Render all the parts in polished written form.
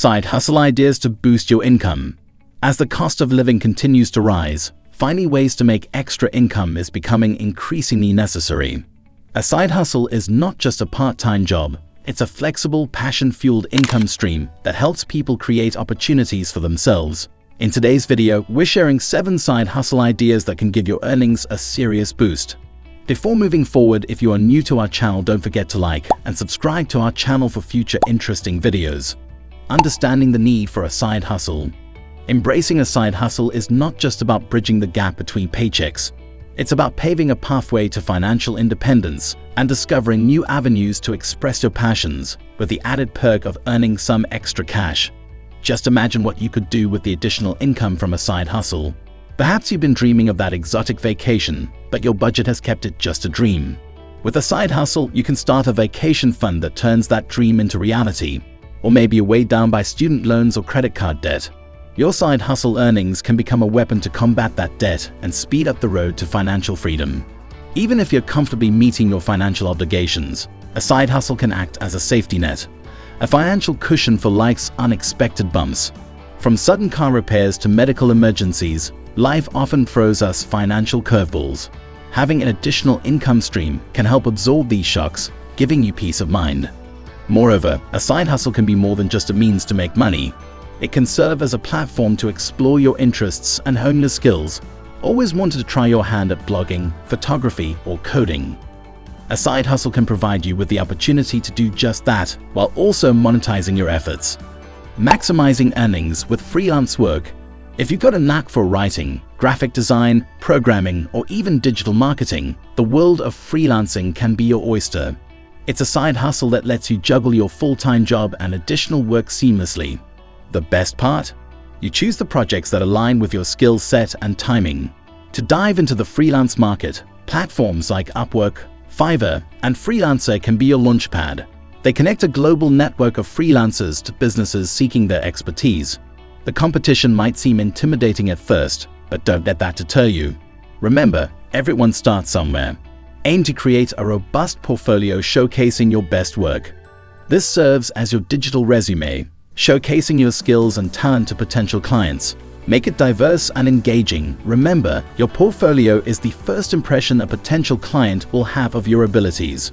Side hustle ideas to boost your income. As the cost of living continues to rise, finding ways to make extra income is becoming increasingly necessary. A side hustle is not just a part-time job. It's a flexible, passion-fueled income stream that helps people create opportunities for themselves. In today's video, we're sharing 7 side hustle ideas that can give your earnings a serious boost. Before moving forward, if you are new to our channel, don't forget to like and subscribe to our channel for future interesting videos. Understanding the need for a side hustle. Embracing a side hustle is not just about bridging the gap between paychecks. It's about paving a pathway to financial independence and discovering new avenues to express your passions, with the added perk of earning some extra cash. Just imagine what you could do with the additional income from a side hustle. Perhaps you've been dreaming of that exotic vacation, but your budget has kept it just a dream. With a side hustle, you can start a vacation fund that turns that dream into reality. Or maybe you're weighed down by student loans or credit card debt. Your side hustle earnings can become a weapon to combat that debt and speed up the road to financial freedom. Even if you're comfortably meeting your financial obligations, a side hustle can act as a safety net, a financial cushion for life's unexpected bumps. From sudden car repairs to medical emergencies, life often throws us financial curveballs. Having an additional income stream can help absorb these shocks, giving you peace of mind. Moreover, a side hustle can be more than just a means to make money. It can serve as a platform to explore your interests and hone your skills. Always wanted to try your hand at blogging, photography, or coding? A side hustle can provide you with the opportunity to do just that, while also monetizing your efforts. Maximizing earnings with freelance work. If you've got a knack for writing, graphic design, programming, or even digital marketing, the world of freelancing can be your oyster. It's a side hustle that lets you juggle your full-time job and additional work seamlessly. The best part? You choose the projects that align with your skill set and timing. To dive into the freelance market, platforms like Upwork, Fiverr, and Freelancer can be your launchpad. They connect a global network of freelancers to businesses seeking their expertise. The competition might seem intimidating at first, but don't let that deter you. Remember, everyone starts somewhere. Aim to create a robust portfolio showcasing your best work. This serves as your digital resume, showcasing your skills and talent to potential clients. Make it diverse and engaging. Remember, your portfolio is the first impression a potential client will have of your abilities.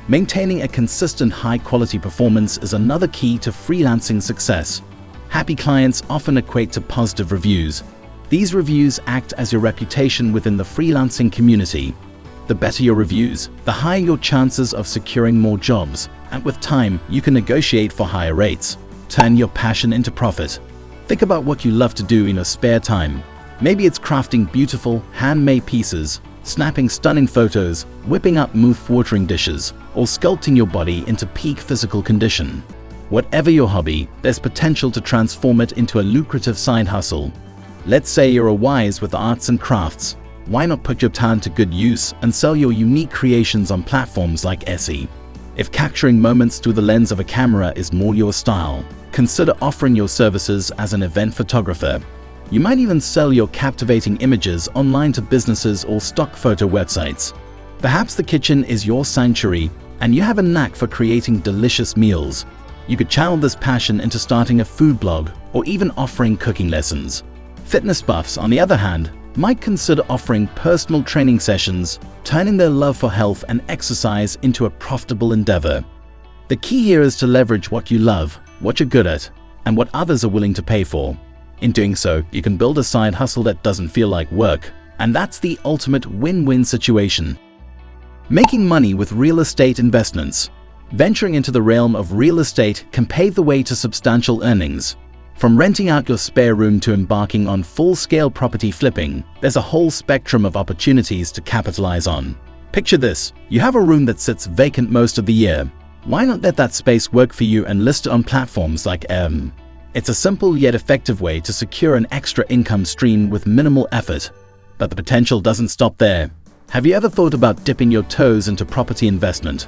Maintaining a consistent high-quality performance is another key to freelancing success. Happy clients often equate to positive reviews. These reviews act as your reputation within the freelancing community. The better your reviews, the higher your chances of securing more jobs, and with time, you can negotiate for higher rates. Turn your passion into profit. Think about what you love to do in your spare time. Maybe it's crafting beautiful, handmade pieces, snapping stunning photos, whipping up mouth-watering dishes, or sculpting your body into peak physical condition. Whatever your hobby, there's potential to transform it into a lucrative side hustle. Let's say you're a wise with arts and crafts. Why not put your talent to good use and sell your unique creations on platforms like Etsy? If capturing moments through the lens of a camera is more your style, consider offering your services as an event photographer. You might even sell your captivating images online to businesses or stock photo websites. Perhaps the kitchen is your sanctuary and you have a knack for creating delicious meals. You could channel this passion into starting a food blog or even offering cooking lessons. Fitness buffs, on the other hand, might consider offering personal training sessions, turning their love for health and exercise into a profitable endeavor. The key here is to leverage what you love, what you're good at, and what others are willing to pay for. In doing so, you can build a side hustle that doesn't feel like work, and that's the ultimate win-win situation. Making money with real estate investments. Venturing into the realm of real estate can pave the way to substantial earnings. From renting out your spare room to embarking on full-scale property flipping, there's a whole spectrum of opportunities to capitalize on. Picture this: you have a room that sits vacant most of the year. Why not let that space work for you and list it on platforms like Airbnb? It's a simple yet effective way to secure an extra income stream with minimal effort. But the potential doesn't stop there. Have you ever thought about dipping your toes into property investment?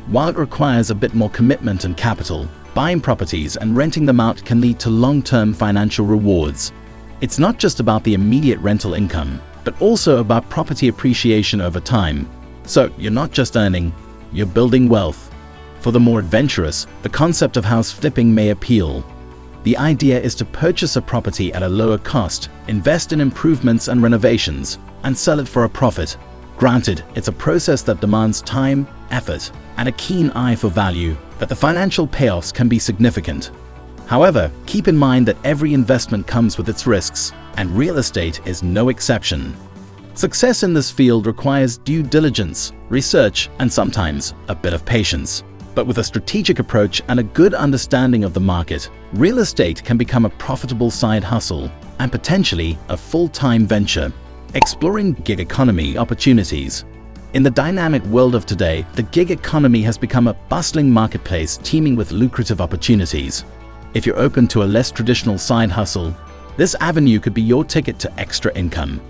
While it requires a bit more commitment and capital, buying properties and renting them out can lead to long-term financial rewards. It's not just about the immediate rental income, but also about property appreciation over time. So you're not just earning, you're building wealth. For the more adventurous, the concept of house flipping may appeal. The idea is to purchase a property at a lower cost, invest in improvements and renovations, and sell it for a profit. Granted, it's a process that demands time, effort, and a keen eye for value, but the financial payoffs can be significant. However, keep in mind that every investment comes with its risks, and real estate is no exception. Success in this field requires due diligence, research, and sometimes a bit of patience. But with a strategic approach and a good understanding of the market, real estate can become a profitable side hustle and potentially a full-time venture. Exploring gig economy opportunities. In the dynamic world of today, the gig economy has become a bustling marketplace teeming with lucrative opportunities. If you're open to a less traditional side hustle, this avenue could be your ticket to extra income.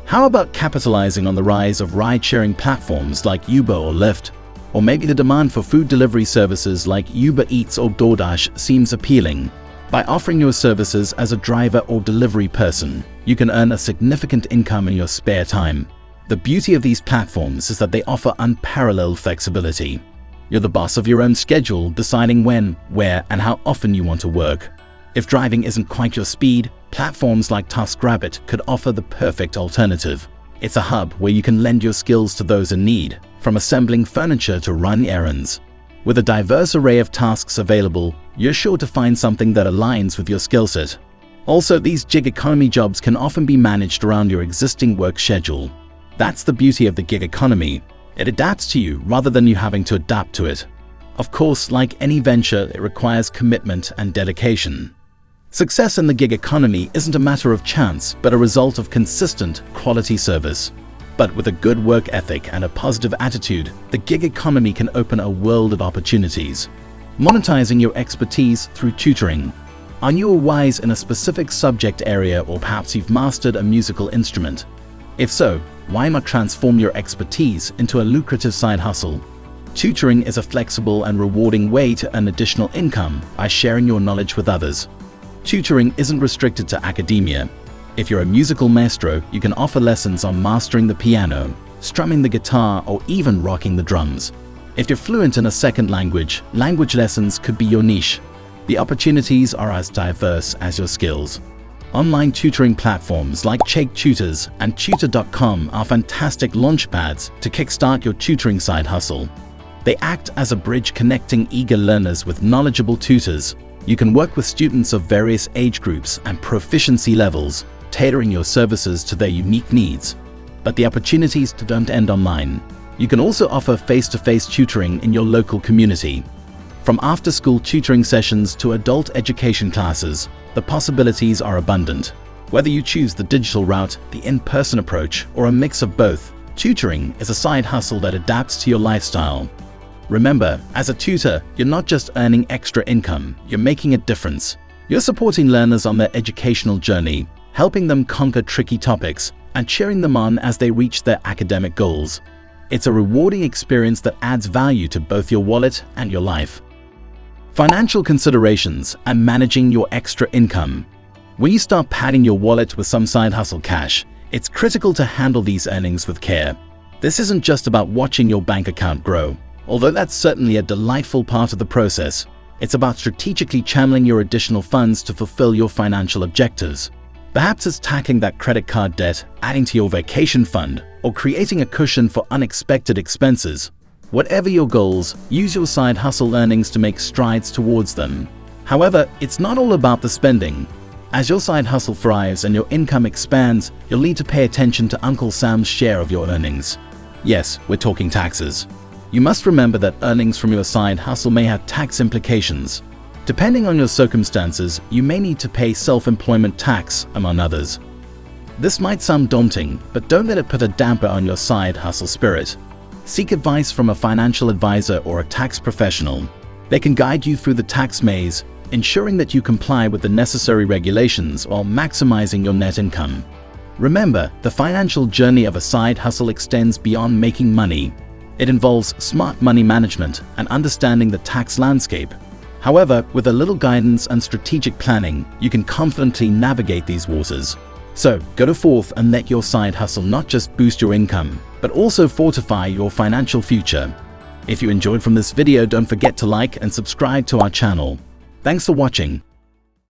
How about capitalizing on the rise of ride-sharing platforms like Uber or Lyft? Or maybe the demand for food delivery services like Uber Eats or DoorDash seems appealing. By offering your services as a driver or delivery person, you can earn a significant income in your spare time. The beauty of these platforms is that they offer unparalleled flexibility. You're the boss of your own schedule, deciding when, where, and how often you want to work. If driving isn't quite your speed, platforms like TaskRabbit could offer the perfect alternative. It's a hub where you can lend your skills to those in need, from assembling furniture to running errands. With a diverse array of tasks available, you're sure to find something that aligns with your skill set. Also, these gig economy jobs can often be managed around your existing work schedule. That's the beauty of the gig economy. It adapts to you rather than you having to adapt to it. Of course, like any venture, it requires commitment and dedication. Success in the gig economy isn't a matter of chance, but a result of consistent, quality service. But with a good work ethic and a positive attitude, the gig economy can open a world of opportunities. Monetizing your expertise through tutoring. Are you wise in a specific subject area, or perhaps you've mastered a musical instrument? If so, why not transform your expertise into a lucrative side hustle? Tutoring is a flexible and rewarding way to earn additional income by sharing your knowledge with others. Tutoring isn't restricted to academia. If you're a musical maestro, you can offer lessons on mastering the piano, strumming the guitar, or even rocking the drums. If you're fluent in a second language, language lessons could be your niche. The opportunities are as diverse as your skills. Online tutoring platforms like Check Tutors and Tutor.com are fantastic launchpads to kickstart your tutoring side hustle. They act as a bridge connecting eager learners with knowledgeable tutors. You can work with students of various age groups and proficiency levels, tailoring your services to their unique needs. But the opportunities don't end online. You can also offer face-to-face tutoring in your local community. From after-school tutoring sessions to adult education classes, the possibilities are abundant. Whether you choose the digital route, the in-person approach, or a mix of both, tutoring is a side hustle that adapts to your lifestyle. Remember, as a tutor, you're not just earning extra income, you're making a difference. You're supporting learners on their educational journey, helping them conquer tricky topics, and cheering them on as they reach their academic goals. It's a rewarding experience that adds value to both your wallet and your life. Financial considerations and managing your extra income. When you start padding your wallet with some side hustle cash, it's critical to handle these earnings with care. This isn't just about watching your bank account grow. Although that's certainly a delightful part of the process, it's about strategically channeling your additional funds to fulfill your financial objectives. Perhaps it's tackling that credit card debt, adding to your vacation fund, or creating a cushion for unexpected expenses. Whatever your goals, use your side hustle earnings to make strides towards them. However, it's not all about the spending. As your side hustle thrives and your income expands, you'll need to pay attention to Uncle Sam's share of your earnings. Yes, we're talking taxes. You must remember that earnings from your side hustle may have tax implications. Depending on your circumstances, you may need to pay self-employment tax, among others. This might sound daunting, but don't let it put a damper on your side hustle spirit. Seek advice from a financial advisor or a tax professional. They can guide you through the tax maze, ensuring that you comply with the necessary regulations while maximizing your net income. Remember, the financial journey of a side hustle extends beyond making money. It involves smart money management and understanding the tax landscape. However, with a little guidance and strategic planning, you can confidently navigate these waters. So, go forth and let your side hustle not just boost your income, but also fortify your financial future. If you enjoyed from this video, don't forget to like and subscribe to our channel. Thanks for watching.